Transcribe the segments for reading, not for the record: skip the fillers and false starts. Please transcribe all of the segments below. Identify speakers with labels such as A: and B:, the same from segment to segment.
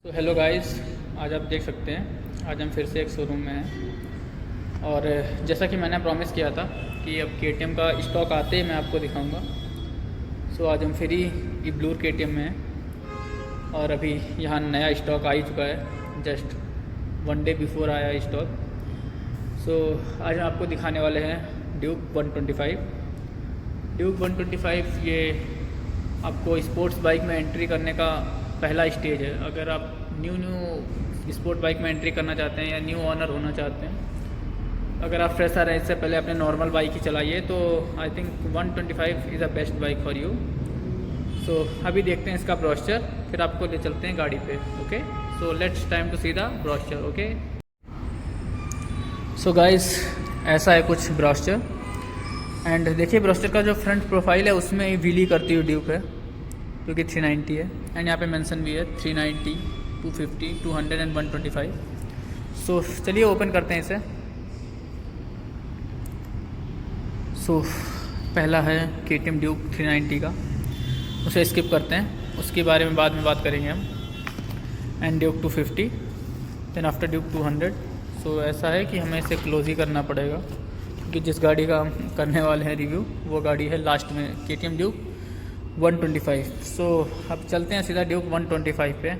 A: तो hello guys, आज आप देख सकते हैं आज हम फिर से एक शोरूम में हैं। और जैसा कि मैंने प्रॉमिस किया था कि अब KTM का स्टॉक आते ही मैं आपको दिखाऊंगा। सो आज हम फिर ही ब्लूर KTM में हैं और अभी यहाँ नया स्टॉक आ ही चुका है। जस्ट 1 डे बिफोर आया स्टॉक। सो आज हम आपको दिखाने वाले हैं ड्यूक 125। ड्यूक 125 ये आपको स्पोर्ट्स बाइक में एंट्री करने का पहला स्टेज है। अगर आप न्यू स्पोर्ट बाइक में एंट्री करना चाहते हैं या न्यू ऑनर होना चाहते हैं, अगर आप फ्रेशर हैं, इससे पहले अपने नॉर्मल बाइक ही चलाइए, तो I think 125 is a best bike for you. So अभी देखते हैं इसका ब्रोशर, फिर आपको ले चलते हैं गाड़ी पे। Okay, so let's time to see the brochure. Okay, so guys ऐसा है कुछ ब्रोशर। एंड देखिए ब्रोशर का जो फ्रंट प्रोफाइल है उसमें व्हीली करती हुई ड्यूक है जो कि 390 है। एंड यहाँ पे मेंशन भी है 390, 250, 200 एंड 125। सो चलिए ओपन करते हैं इसे। सो पहला है KTM ड्यूक 390 का, उसे स्किप करते हैं, उसके बारे में बाद में बात करेंगे हम। And Duke 250, then after Duke 200। So ऐसा है कि हमें इसे क्लोज ही करना पड़ेगा क्योंकि जिस गाड़ी का हम करने वाले हैं रिव्यू वो गाड़ी है लास्ट में, KTM ड्यूक 125। सो अब चलते हैं सीधा ड्यूक 125 पे।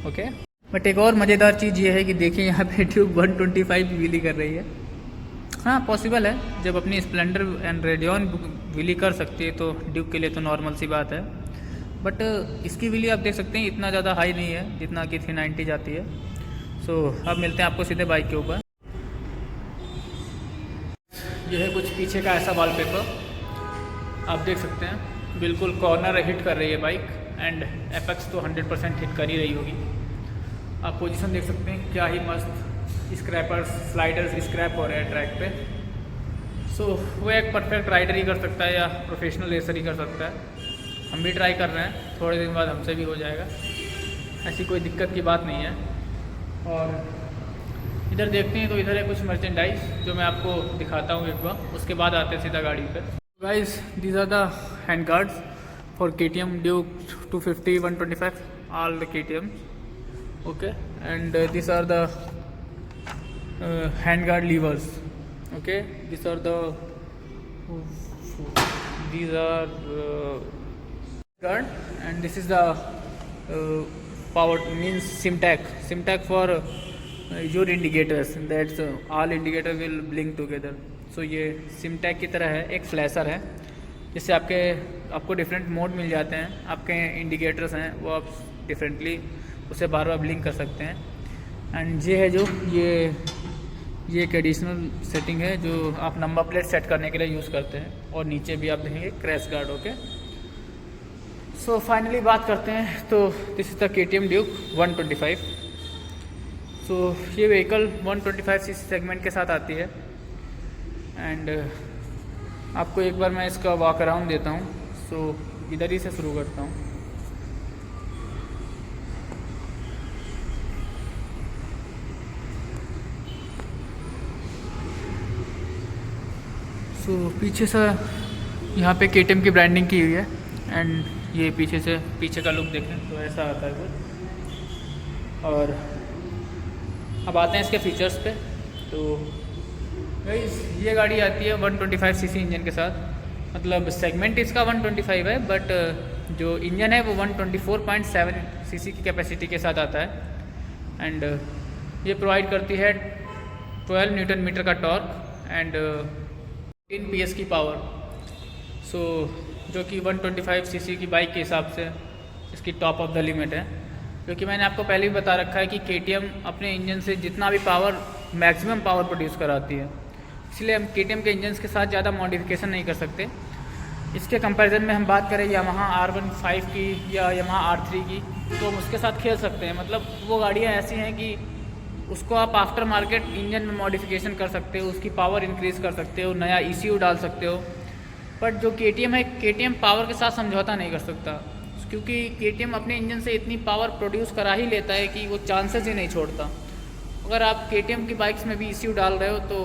A: ओके, बट एक और मज़ेदार चीज़ ये है कि देखिए यहाँ पे ड्यूक 125 व्हीली कर रही है। हाँ पॉसिबल है, जब अपनी स्प्लेंडर एंड रेडियन व्हीली कर सकती है तो ड्यूक के लिए तो नॉर्मल सी बात है। बट इसकी व्हीली आप देख सकते हैं इतना ज़्यादा हाई नहीं है जितना कि 390 जाती है। सो अब मिलते हैं आपको सीधे बाइक के ऊपर। यह है कुछ पीछे का ऐसा वॉलपेपर, आप देख सकते हैं बिल्कुल कॉर्नर हिट कर रही है बाइक। एंड एपेक्स तो 100% हिट कर ही रही होगी। आप पोजीशन देख सकते हैं, क्या ही मस्त स्क्रैपर्स स्लाइडर्स स्क्रैप हो रहे हैं ट्रैक पे। सो वो एक परफेक्ट राइडर ही कर सकता है या प्रोफेशनल रेसर ही कर सकता है। हम भी ट्राई कर रहे हैं, थोड़े दिन बाद हमसे भी हो जाएगा, ऐसी कोई दिक्कत की बात नहीं है। और इधर देखते हैं तो इधर है कुछ मर्चेंडाइज जो मैं आपको दिखाता हूँ एक बार, उसके बाद आते हैं सीधा गाड़ी पर। Guys, these are the hand guards for KTM Duke 250, 125, all the KTMs. Okay, and these are the hand guard levers. Okay, these are guard, and this is the power means SimTac for your indicators. That's all indicator will blink together. सो ये SimTac की तरह है, एक flasher है जिससे आपको different mode मिल जाते हैं। आपके इंडिकेटर्स हैं वो आप डिफरेंटली उसे बार बार ब्लिंक कर सकते हैं। एंड ये है जो ये एक एडिशनल सेटिंग है जो आप नंबर प्लेट सेट करने के लिए यूज़ करते हैं। और नीचे भी आप देखेंगे crash guard. Okay, so finally बात करते हैं तो this is the KTM Duke 125। सो ये व्हीकल 125cc सेगमेंट के साथ आती है। एंड आपको एक बार मैं इसका वॉक अराउंड देता हूँ। सो इधर ही से शुरू करता हूँ। सो पीछे से यहाँ पे KTM की ब्रांडिंग की हुई है। एंड ये पीछे का लुक देखें तो ऐसा आता है कुछ। और अब आते हैं इसके फीचर्स पे। तो गाइस ये गाड़ी आती है 125cc इंजन के साथ, मतलब सेगमेंट इसका 125 है, बट जो इंजन है वो 124.7cc की कैपेसिटी के साथ आता है। एंड ये प्रोवाइड करती है 12 न्यूटन मीटर का टॉर्क एंड 10 PS की पावर। सो जो कि 125cc की बाइक के हिसाब से इसकी टॉप ऑफ द लिमिट है। क्योंकि मैंने आपको पहले भी बता रखा है कि KTM अपने इंजन से जितना भी पावर मैक्सिमम पावर प्रोड्यूस कराती है, इसलिए हम KTM के इंजन्स के साथ ज़्यादा मॉडिफिकेशन नहीं कर सकते। इसके कंपैरिजन में हम बात करें Yamaha R15 की या Yamaha R3 की, तो हम उसके साथ खेल सकते हैं। मतलब वो गाड़ियाँ ऐसी हैं कि उसको आप आफ्टर मार्केट इंजन में मॉडिफिकेशन कर सकते हो, उसकी पावर इंक्रीज़ कर सकते हो, नया ECU डाल सकते हो। बट जो KTM है, KTM पावर के साथ समझौता नहीं कर सकता क्योंकि KTM अपने इंजन से इतनी पावर प्रोड्यूस करा ही लेता है कि वो चांसेस ही नहीं छोड़ता। अगर आप KTM की बाइक्स में भी ECU डाल रहे हो तो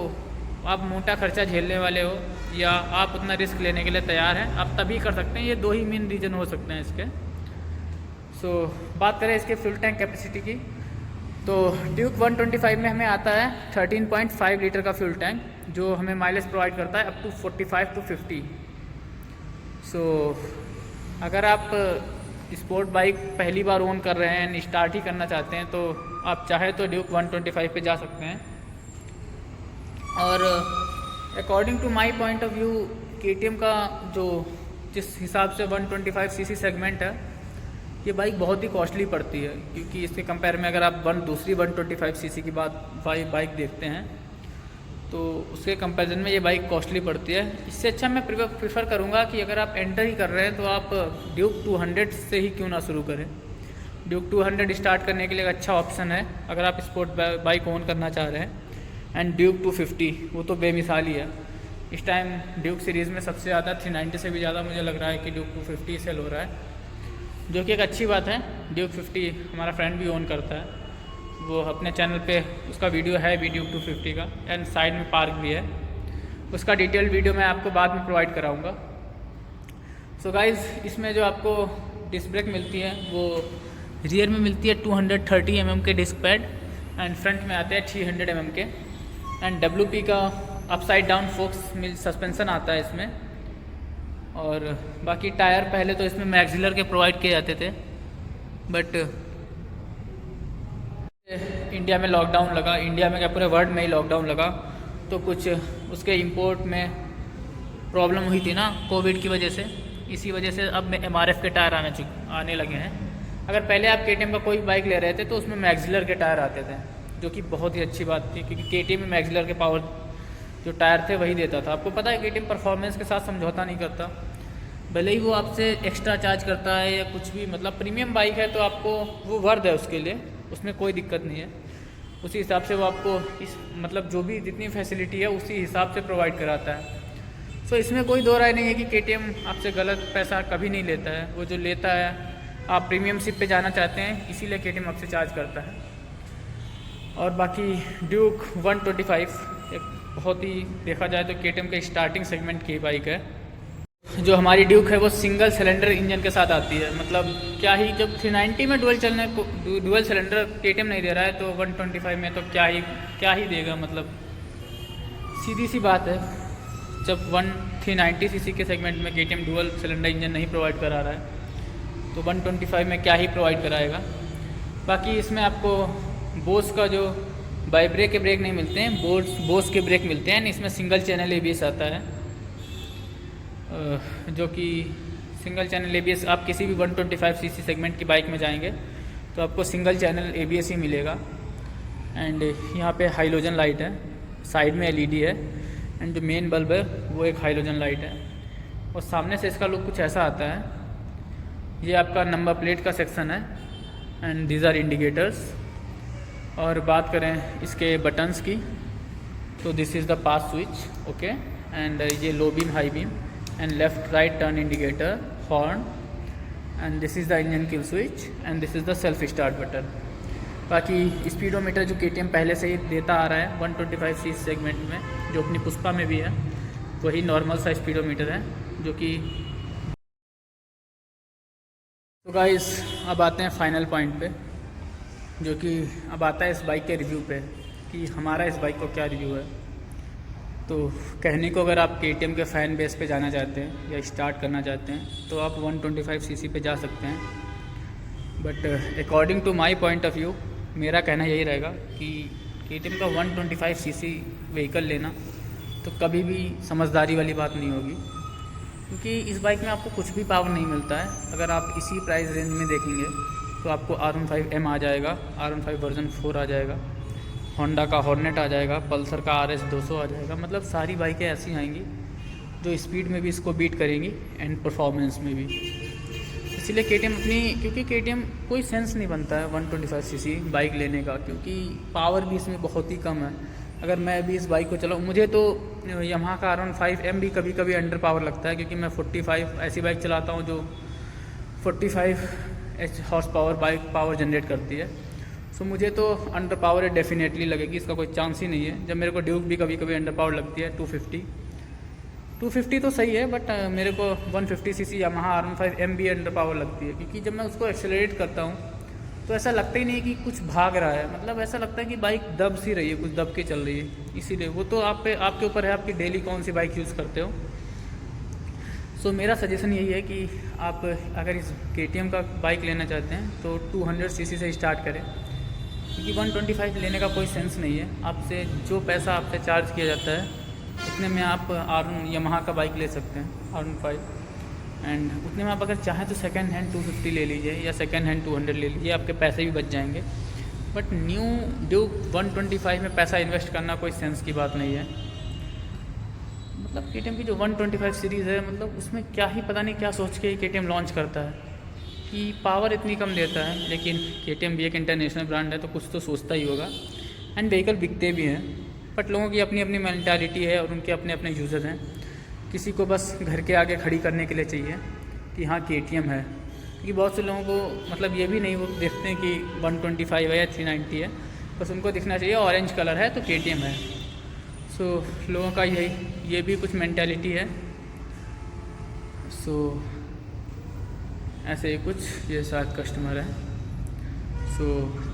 A: आप मोटा खर्चा झेलने वाले हो या आप उतना रिस्क लेने के लिए तैयार हैं, आप तभी कर सकते हैं। ये दो ही मेन रीज़न हो सकते हैं इसके। सो बात करें इसके फ्यूल टैंक कैपेसिटी की, तो ड्यूक 125 में हमें आता है 13.5 लीटर का फ्यूल टैंक, जो हमें माइलेज प्रोवाइड करता है अप टू 45 to 50। सो अगर आप स्पोर्ट बाइक पहली बार ओन कर रहे हैं, स्टार्ट ही करना चाहते हैं, तो आप चाहे तो ड्यूक 125 पे जा सकते हैं। और according to my point of view, KTM का जो जिस हिसाब से 125 सीसी सेगमेंट है, ये बाइक बहुत ही कॉस्टली पड़ती है, क्योंकि इसके कंपेयर में अगर आप दूसरी 125 सीसी की बाइक देखते हैं तो उसके कंपैरिजन में ये बाइक कॉस्टली पड़ती है। इससे अच्छा मैं प्रीफर करूँगा कि अगर आप एंटर ही कर रहे हैं तो आप ड्यूक 200 से ही क्यों ना शुरू करें। ड्यूक 200 स्टार्ट करने के लिए एक अच्छा ऑप्शन है अगर आप स्पोर्ट बाइक ओन करना चाह रहे हैं। एंड ड्यूक 250 वो तो बेमिसाल ही है। इस टाइम ड्यूक सीरीज़ में सबसे ज़्यादा 390 से भी ज़्यादा मुझे लग रहा है कि ड्यूक 250 सेल हो रहा है, जो कि एक अच्छी बात है। ड्यूक 50 हमारा फ्रेंड भी ओन करता है, वो अपने चैनल पे उसका वीडियो है भी ड्यूक 250 का, एंड साइड में पार्क भी है। उसका डिटेल वीडियो मैं आपको बाद में प्रोवाइड कराऊंगा। सो गाइज़, इसमें जो आपको डिस्क ब्रेक मिलती है वो रियर में मिलती है 230 mm के डिस्क पैड, एंड फ्रंट में आते हैं 300 mm के। एंड WP का अपसाइड डाउन फोक्स सस्पेंसन आता है इसमें। और बाकी टायर पहले तो इसमें मैक्सिलर के प्रोवाइड किए जाते थे, बट इंडिया में लॉकडाउन लगा, इंडिया में क्या पूरे वर्ल्ड में ही लॉकडाउन लगा, तो कुछ उसके इंपोर्ट में प्रॉब्लम हुई थी ना कोविड की वजह से। इसी वजह से अब MRF के टायर आने लगे हैं। अगर पहले आप KTM का कोई बाइक ले रहे थे तो उसमें मैक्सिलर के टायर आते थे, जो कि बहुत ही अच्छी बात थी, क्योंकि KTM में मैक्सिलर के पावर जो टायर थे वही देता था। आपको पता है KTM परफॉर्मेंस के साथ समझौता नहीं करता, भले ही वो आपसे एक्स्ट्रा चार्ज करता है या कुछ भी। मतलब प्रीमियम बाइक है तो आपको वो वर्थ है उसके लिए, उसमें कोई दिक्कत नहीं है। उसी हिसाब से वो आपको मतलब जो भी जितनी फैसिलिटी है उसी हिसाब से प्रोवाइड कराता है। सो इसमें कोई दो राय नहीं है कि KTM आपसे गलत पैसा कभी नहीं लेता है। वो जो लेता है, आप प्रीमियम शिप पे जाना चाहते हैं इसीलिए KTM आपसे चार्ज करता है। और बाकी ड्यूक 125 एक बहुत ही देखा जाए तो KTM के स्टार्टिंग सेगमेंट की बाइक है। जो हमारी ड्यूक है वो सिंगल सिलेंडर इंजन के साथ आती है। मतलब क्या ही, जब 390 में डुअल सिलेंडर KTM नहीं दे रहा है तो 125 में तो क्या ही देगा। मतलब सीधी सी बात है, जब 390 सीसी के सेगमेंट में KTM डुअल सिलेंडर इंजन नहीं प्रोवाइड करा रहा है तो 125 में क्या ही प्रोवाइड कराएगा। बाकी इसमें आपको बोस का जो बाइब्रेक के ब्रेक नहीं मिलते हैं, बोस के ब्रेक मिलते हैं। इसमें सिंगल चैनल ABS आता है, जो कि सिंगल चैनल ABS आप किसी भी 125 सीसी सेगमेंट की बाइक में जाएंगे तो आपको सिंगल चैनल ABS ही मिलेगा। एंड यहाँ पे हाइलोजन लाइट है, साइड में LED है, एंड जो मेन बल्ब है वो एक हाइलोजन लाइट है। और सामने से इसका लुक कुछ ऐसा आता है। ये आपका नंबर प्लेट का सेक्शन है, एंड दीज आर इंडिकेटर्स। और बात करें इसके बटन्स की तो this is the pass switch, okay, and ये low beam, high beam, and left right turn indicator, horn, and this is the engine kill switch, and this is the self start button। बाकी speedometer जो KTM पहले से ही देता आ रहा है 125 CC segment में, जो अपनी पुष्पा में भी है, वही नॉर्मल सा स्पीडोमीटर है जो कि। तो गाइस, अब आते हैं फाइनल पॉइंट पे, जो कि अब आता है इस बाइक के रिव्यू पे कि हमारा इस बाइक को क्या रिव्यू है। तो कहने को अगर आप KTM के फ़ैन बेस पे जाना चाहते हैं या स्टार्ट करना चाहते हैं तो आप 125 सीसी पे जा सकते हैं, but according to my point of view मेरा कहना यही रहेगा कि KTM का 125 सीसी व्हीकल लेना तो कभी भी समझदारी वाली बात नहीं होगी, क्योंकि इस बाइक में आपको कुछ भी पावर नहीं मिलता है। अगर आप इसी प्राइस रेंज में देखेंगे तो आपको R15M आ जाएगा, R15 वर्जन 4 आ जाएगा, होंडा का हॉर्नेट आ जाएगा, पल्सर का RS 200 आ जाएगा। मतलब सारी बाइकें ऐसी आएंगी जो स्पीड में भी इसको बीट करेंगी एंड परफॉर्मेंस में भी। इसीलिए KTM क्योंकि KTM कोई सेंस नहीं बनता है 125 सीसी बाइक लेने का, क्योंकि पावर भी इसमें बहुत ही कम है। अगर मैं भी इस बाइक को चलाऊँ, मुझे तो Yamaha का R15M भी कभी कभी अंडर पावर लगता है, क्योंकि मैं 45 ऐसी बाइक चलाता हूँ जो 45 horse power bike power generate करती है। सो मुझे तो अंडर पावर डेफिनेटली लगेगी, इसका कोई चांस ही नहीं है। जब मेरे को ड्यूक भी कभी कभी अंडर पावर लगती है 250, 250 तो सही है, बट मेरे को 150 CC Yamaha R15 MB under power लगती है, क्योंकि जब मैं उसको एक्सेलरेट करता हूँ तो ऐसा लगता ही नहीं कि कुछ भाग रहा है, मतलब ऐसा लगता है कि बाइक दब सी रही है, कुछ दब के चल रही है। इसीलिए वो तो आपके ऊपर है, आपकी डेली कौन सी बाइक यूज़ करते हो। सो मेरा सजेशन यही है कि आप अगर इस KTM का बाइक लेना चाहते हैं तो 200 सीसी से स्टार्ट करें, क्योंकि 125 लेने का कोई सेंस नहीं है। आपसे जो पैसा आपसे चार्ज किया जाता है उतने में आप यामाहा का बाइक ले सकते हैं R15, एंड उतने में आप अगर चाहें तो सेकेंड हैंड 250 ले लीजिए या सेकेंड हैंड 200 ले लीजिए, आपके पैसे भी बच जाएंगे। बट न्यू ड्यूक 125 में पैसा इन्वेस्ट करना कोई सेंस की बात नहीं है। मतलब KTM की जो 125 सीरीज़ है, मतलब उसमें क्या ही पता नहीं क्या सोच के KTM लॉन्च करता है कि पावर इतनी कम देता है, लेकिन KTM भी एक इंटरनेशनल ब्रांड है तो कुछ तो सोचता ही होगा। एंड व्हीकल बिकते भी हैं, बट लोगों की अपनी अपनी मेंटालिटी है और उनके अपने अपने यूज़र हैं। किसी को बस घर के आगे खड़ी करने के लिए चाहिए कि हाँ KTM है, क्योंकि बहुत से लोगों को मतलब ये भी नहीं, वो देखते हैं कि 125 है या 390 है, बस उनको दिखना चाहिए ऑरेंज कलर है तो KTM है। सो लोगों का ये भी कुछ मेंटालिटी है। सो ऐसे ही कुछ ये साथ कस्टमर है। सो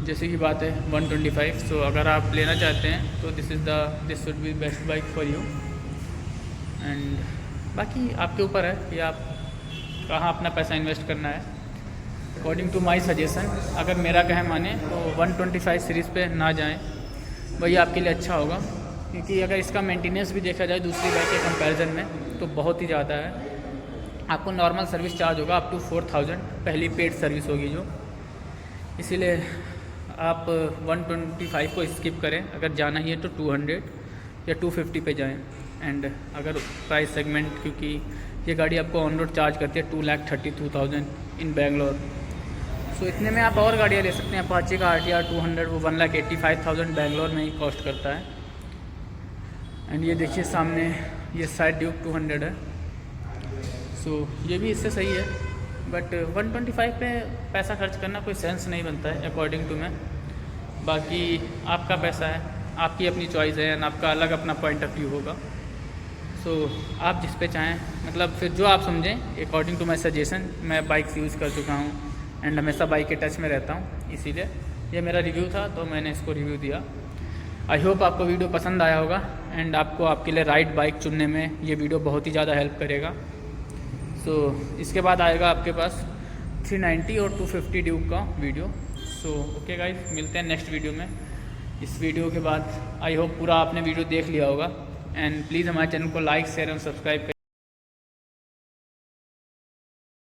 A: जैसे कि बात है 125, सो अगर आप लेना चाहते हैं तो this should be best bike for you. And बाकी आपके ऊपर है कि आप कहाँ अपना पैसा इन्वेस्ट करना है। अकॉर्डिंग टू माय सजेशन, अगर मेरा कहे माने तो 125 सीरीज़ पे ना जाएं, वही आपके लिए अच्छा होगा, क्योंकि अगर इसका मेंटेनेंस भी देखा जाए दूसरी बाइक के कंपैरिजन में तो बहुत ही ज़्यादा है। आपको नॉर्मल सर्विस चार्ज होगा अप टू 4000, पहली पेड सर्विस होगी जो, इसीलिए आप 125 को स्किप करें। अगर जाना ही है तो 200 या 250 पे जाएं। एंड अगर प्राइस सेगमेंट, क्योंकि ये गाड़ी आपको ऑन रोड चार्ज करती है 2,32,000 इन बेंगलोर, सो इतने में आप और गाड़ियाँ ले सकते हैं। अपाचे का RTR 200 वो 1,85,000 बेंगलोर में ही कॉस्ट करता है। एंड ये देखिए सामने ये साइड ड्यूक 200 है, सो ये भी इससे सही है, बट 125 पे पैसा खर्च करना कोई सेंस नहीं बनता है अकॉर्डिंग टू मैं। बाकी आपका पैसा है, आपकी अपनी चॉइस है एंड आपका अलग अपना पॉइंट ऑफ व्यू होगा। सो आप जिस पे चाहें, मतलब फिर जो आप समझें अकॉर्डिंग टू माई सजेशन। मैं बाइक्स यूज़ कर चुका हूँ एंड हमेशा बाइक के टच में रहता हूँ, इसीलिए ये मेरा रिव्यू था तो मैंने इसको रिव्यू दिया। आई होप आपको वीडियो पसंद आया होगा एंड आपको आपके लिए राइट बाइक चुनने में ये वीडियो बहुत ही ज़्यादा हेल्प करेगा। सो इसके बाद आएगा आपके पास 390 और 250 ड्यूक का वीडियो। सो ओके गाइस, मिलते हैं नेक्स्ट वीडियो में। इस वीडियो के बाद आई होप पूरा आपने वीडियो देख लिया होगा एंड प्लीज़ हमारे चैनल को लाइक शेयर एंड सब्सक्राइब करिए।